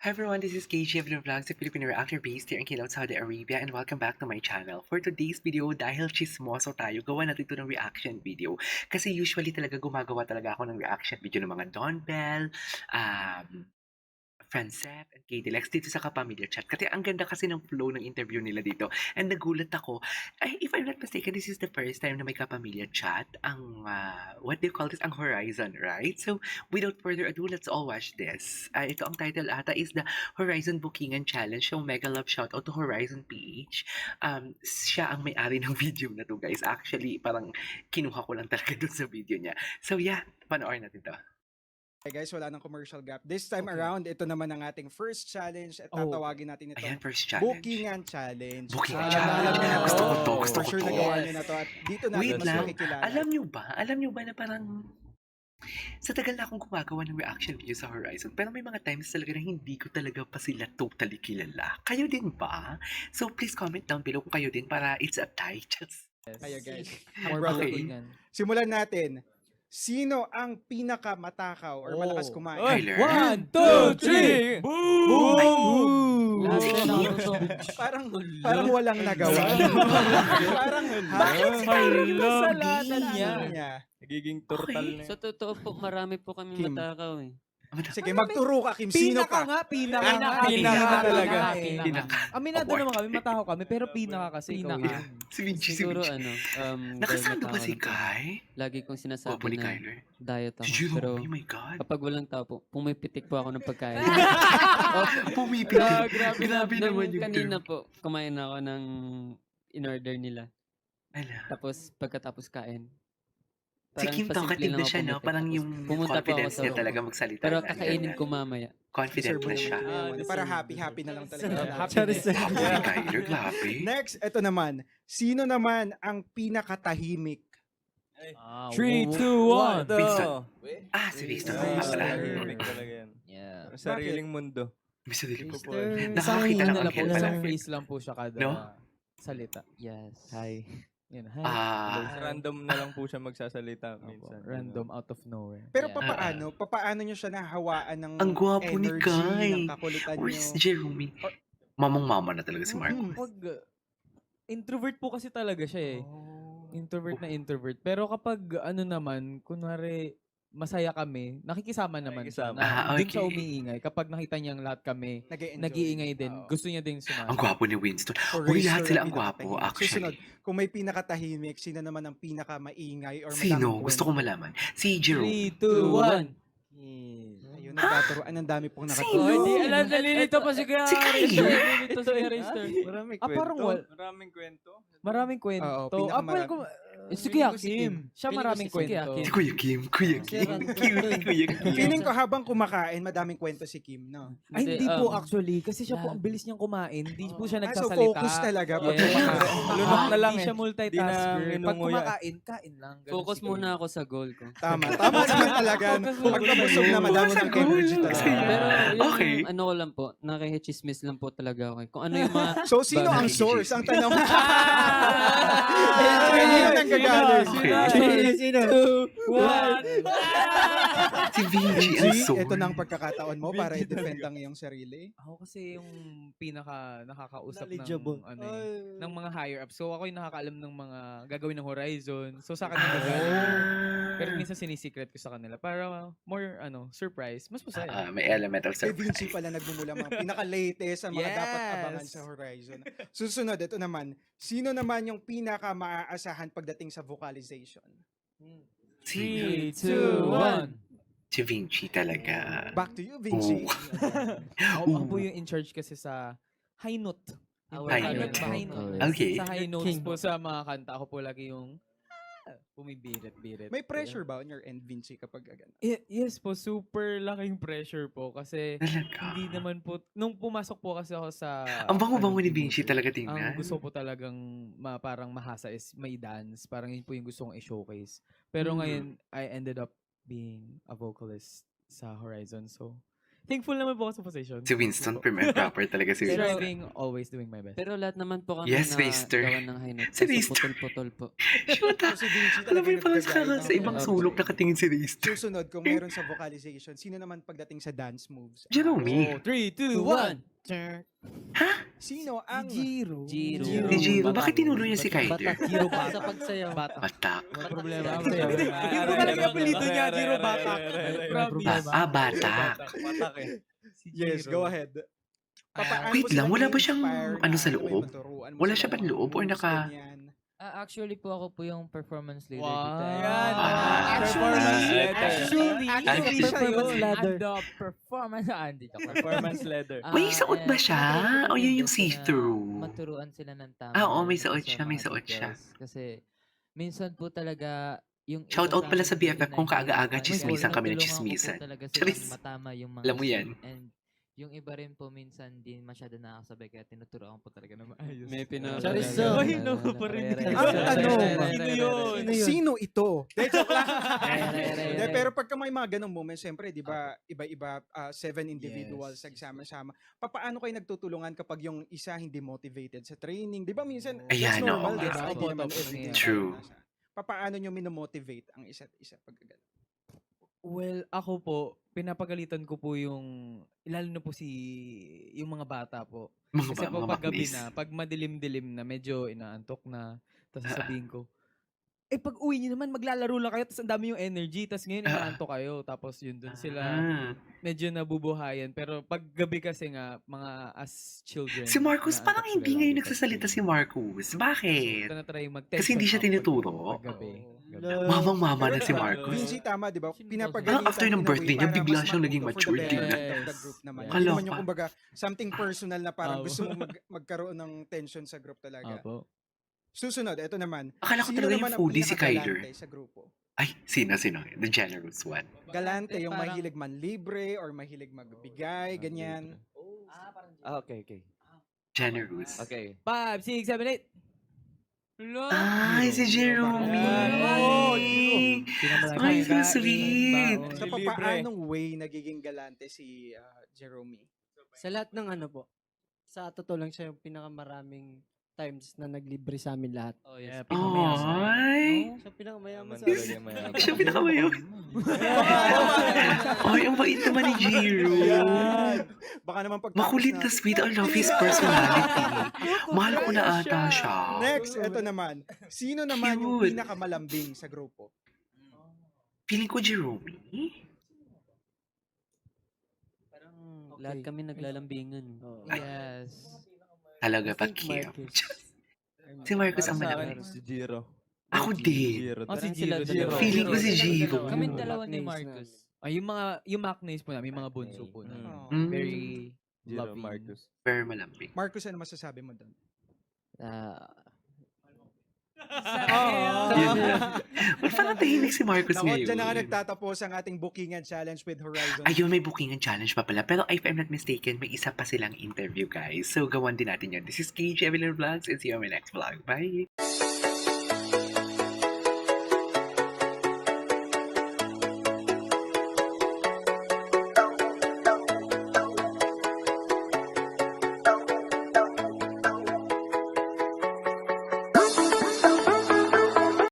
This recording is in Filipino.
Hi everyone, this is KG of the Vlogs, a Filipino reactor based here in Kilaut, Saudi Arabia, and welcome back to my channel. For today's video, dahil chismoso tayo, gawa natin ito ng reaction video. Kasi usually talaga gumagawa talaga ako ng reaction video ng mga Don Bell, Francet, and Katie Lex dito sa Kapamilya Chat. Kasi ang ganda kasi ng flow ng interview nila dito. And nagulat ako, if I'm not mistaken, this is the first time na may Kapamilya Chat. Ang, what do you call this? Ang Horizon, right? So, without further ado, let's all watch this. Ito ang title ata is the Horizon Bookingan Challenge. So, mega love shoutout to Horizon PH. Siya ang may-ari ng video na to, guys. Actually, parang kinuha ko lang talaga dun sa video niya. So, yeah, panoorin natin to. Hey guys, wala nang commercial gap. This time around, ito naman ang ating first challenge at tatawagin natin ito Ayan, first challenge. Bookingan Challenge. Bookingan Challenge. Challenge. Gusto ko to, gusto For ko sure to. nagawa nyo na to at dito natin Wait mas lang, makikilala. alam nyo ba na parang sa tagal na akong gumagawa ng reaction video sa Horizon, pero may mga times talaga na hindi ko talaga pa sila totally kilala. Kayo din ba? So please comment down below kung kayo din para it's a tie. Kayo guys. More Brother, Okay. simulan natin. Sino ang pinakamatakaw or malakas kumain? Tyler. 1, 2, 3! Boom! Lahat Boom! na ako to. Parang walang nagawa. Parang Bakit si Tyler yung nasa Hindi lata niya. Nagiging turtal Okay. na Sa totoo po, marami po kami Kim. matakaw eh. Sige, magturo ka, Kim. Sino ka? Pinaka talaga. Pinaka. Aminado Award. naman kami, mataho kami, pero pinaka kasi ikaw Pinaka. yun. Si Vinci, si Siguro Vinci. Nakasando ba si Kai? Lagi kong Opo sinasabi ni na Kyler. diet ako. Si Pero Jerome, oh my God. kapag walang tao po, pumipitik po ako ng pagkain. Pumipitik. Grabe naman yung kanina term. po, kumain ako ng in-order nila. Ala. Tapos pagkatapos kain. Si Kim talkative na siya, no? Parang yung pumunta po ako confidence sa niya room. talaga magsalita. Pero na, kakainin ganyan. ko mamaya. Confident na siya. Para happy na lang talaga. Happiness. Opo ni Kyler, grabe. Next, ito naman. Sino naman ang pinakatahimik? 3, 2, 1. Vincent. Si Vincent. Vincent. Wala. Tahimik talaga yan. Yeah. Sariling mundo. Bisa din po. Isang Nakakakita ng ano lang po, anghel pala. isang face lang po siya kada No? salita. Yes. Hi. Yan, hi. Random na lang po siya magsasalita minsan. Random out of nowhere. Pero Yeah. papaano nyo siya nahawaan ng Ang gwapo ni energy, Kai. ng kakulitan nyo? Where's Jerome? Mamang-mama na talaga si Mark. Pag introvert po kasi talaga siya eh. Introvert na introvert. Pero kapag ano naman, kunwari masaya kami, nakikisama naman siya. Nakikisama. Dun siya Okay. umiingay. Kapag nakita niyang lahat kami, Nag-e-enjoy. nag-iingay din. Oo. Gusto niya din sumama. Ang gwapo ni Winston. For Uy, racer lahat sila ang pinakatahimik. gwapo, actually. Susunod, kung may pinakatahimik, sino naman ang pinakamaingay or Sino? madaming Gusto ko kwento? malaman. Si Jerome. 3, 2, 1. Ayun, nagkaturoan. Ang dami pong Sino? nakaturoan. Hindi, alam, nalilito pa si Kuya Si Kyler? Nalilito si Kuya Rister. Maraming Ah, kwento. parang Maraming kwento. Maraming kwento. Oo, pinakamarami. Si Kuya Feeling ko si Kim. Siya Feeling ko maraming si Kuya kwento. Kim. Si Kuya Kim. Kuya Kim. Cute ni Kuya Kim. Feeling ko habang kumakain, madaming kwento si Kim, no? Ay, hindi Hindi, po actually. Kasi siya po, lahat. ang bilis niyang kumain. Hindi po siya So nagsasalita. focus talaga pag Yes. kumakain. Lunok na lang Hindi eh. siya Di multitasker. na Pag minunguya. kumakain, kain lang. Ganun Focus si Kuya. muna ako sa goal ko. Tama naman talaga. Pagkabusog na madami ng energy talaga. Pero yung Okay. ano ko lang po, nakikichismis lang po talaga ako. eh. Kung ano yung mga So, sino ang bagay. source? Ang tanong. Ayun, Ayun ang gagaling. Okay. Si Vinci ang G, soul. ito na ang pagkakataon mo para i-defend ang iyong sarili. Ako kasi yung pinaka nakakausap Knowledgeable. ng ano eh, ng mga higher ups. So ako yung nakakaalam ng mga gagawin ng Horizon. So sa akin nagagaling. Pero minsan sinisecret ko sa kanila para more surprise. Mas masaya. May elemental Kay Vinci surprise. pala nagmumula mga pinaka-latest ang mga Yes. dapat abangan sa Horizon. Susunod, ito naman. Sino naman yung pinaka-maaasahan pagdating sa vocalization? Sino? 3, 2, 1. Si Vinci talaga. Back to you, Vinci. Ako po yung in charge kasi sa high note. High note. High note. Okay. Sa high notes po sa mga kanta, ako po lagi yung bumibirit-birit. May pressure ba on your end, Vinci, kapag gano'n? Yes po, super laking pressure po kasi Talaga. hindi naman po, nung pumasok po kasi ako sa... Ang bango-bango ni TV Vinci show, talaga Ang tingnan. gusto po talagang parang mahasa is may dance. Parang yun po yung gusto kong i-showcase. Pero ngayon, I ended up being a vocalist sa Horizon. So, Thankful naman po ako sa position. Si Winston, prim and proper talaga si Winston. Striving, always doing my best. Pero lahat naman po kami Yes, na Maester. gawan ng high note. Si Kasi Maester. putol-putol po. Shoot, So, si Vinci alam mo talaga yung parang nagka-guide sa ng ibang mga sulok vocalization. nakatingin si Rister. Susunod, kung meron sa vocalization, sino naman pagdating sa dance moves? Jerome. Oh, 3, 2, 1. Sino ang Jiro. Si Jiro. Bakit tinulo niya si Kyler? Jiro Sa Batak. pagsayaw. Batak. Batak. May problema Batak. ako sa'yo. Yun po talaga yung apelido niya, Jiro Batak. Batak. Batak eh. Si Yes, Jiro. go ahead. Papaano Wait mo sila lang, wala ba siyang i-inspire ano na sa may loob? maturuan mo Wala sila siya ba ng loob or moves, naka- ganyan? Actually po ako po yung performance leader Wow. dito. Yan. Actually, Actually siya performance yun. ladder. And the performance, hindi ka Performance leader. Ah, May suot ba and siya? tinuturo ko O yun din yung po see-through? na Maturuan sila ng tama. Ah, oo, may sa suot siya, may mga suot siya. details. Kasi minsan po talaga yung iba Shout out sa pala amin sa hindi BFF kung kaaga-aga naiintindihan. chismisan kami ng Tinutulungan ko po chismisan. talaga Charis. silang matama yung mga Alam mo yan. step. And yung iba rin po minsan di masyado nakakasabay kaya tinuturuan ko po talaga na maayos. May pina... Charis, Mahino pa rin. Ang tanong, Sino yun? Sino ito? De, joke lang. Re. De, pero pagka may mga ganong moments, siyempre, di ba, iba-iba, 7 individuals, nagsama-sama. Paano kayo nagtutulungan kapag yung isa hindi motivated sa training? Di ba minsan, Ayan, that's normal, oo di nga. ba? Hindi Opo, naman opo, everything True. nasa- Paano nyo minomotivate ang isa't isa pag ganun? Well, ako po, pinapagalitan ko po lalo na po yung mga bata po. Kasi po Mga pag gabi maknis. na, pag madilim-dilim na, medyo inaantok na, tapos sasabihin ko, pag uwi niyo naman, maglalaro lang kayo, tapos ang dami yung energy, tapos ngayon inaantok kayo, tapos yun dun sila medyo nabubuhayan. Pero pag gabi kasi nga, mga as children. Si Marcus, inaantok parang sila hindi lagi ngayon pag nagsasalita gabi. si Marcus. Bakit? So, tinatry Kasi hindi siya tinuturo. Pag gabi. Mamang-mama na si Pero, Marcus. Vinci, tama, di ba? Sino Pinapagalitan Parang after ng in a way birthday niya, para bigla mas siyang naging matuto for matured the din. betterment of the Yes. group naman. Yes. Hindi naman yung Kaloka. kumbaga, something personal na parang Oo. gusto mo magkaroon ng tension sa group talaga. Opo. Susunod, ito naman. Akala ko Sino talaga naman yung ang foodie si Kyler. pinakagalante sa grupo? Ay, sino? The generous one. Galante, yung Parang- mahilig man libre or mahilig magbigay, ganyan. Okay. Generous. Okay. 5, 6, 7, 8. Ay, si Jerome. Oh, Ay, so sweet. Sa Libre. paanong way nagiging galante si Jerome? Sa lahat ng ano po, sa totoo lang siya yung pinakamaraming times na naglibre sa amin lahat. Oh, yes. Ay. Siya pinakamayaman Naman sa talaga yung mayaman. Siya pinakamayaw. Ay, ang bait naman ni Jiro. Baka naman pag Makulit na sweet. I love his personality. Mahal ko na ata siya. Next, ito naman. Sino naman yung Cute. pinakamalambing sa grupo? Feeling ko Jerome. Parang lahat kami naglalambingan. Yes. Talaga pa, I think Kim. Marcus. Si Marcus Para ang sa malambing. akin, si Jiro. Ako din. Jiro. Oh, si Parang Jiro. sila Jiro. dalawa. Feeling ko si Jiro. Kami Yung dalawa ni Macnays na Marcus. Yung Macnays po namin, yung mga bunso po na. Oh. Mm. Very Jiro loving. Marcus. Very malambing. Marcus, ano masasabi mo doon? Ba't parang tahimik si Marcus Nako, ngayon? dyan na nga nagtatapos ang ating bookingan challenge with Horizon. Ayun, may bookingan challenge pa pala. Pero if I'm not mistaken, may isa pa silang interview, guys. So, gawan din natin yan. This is KJ Evelyn Vlogs and see you on my next vlog. Bye!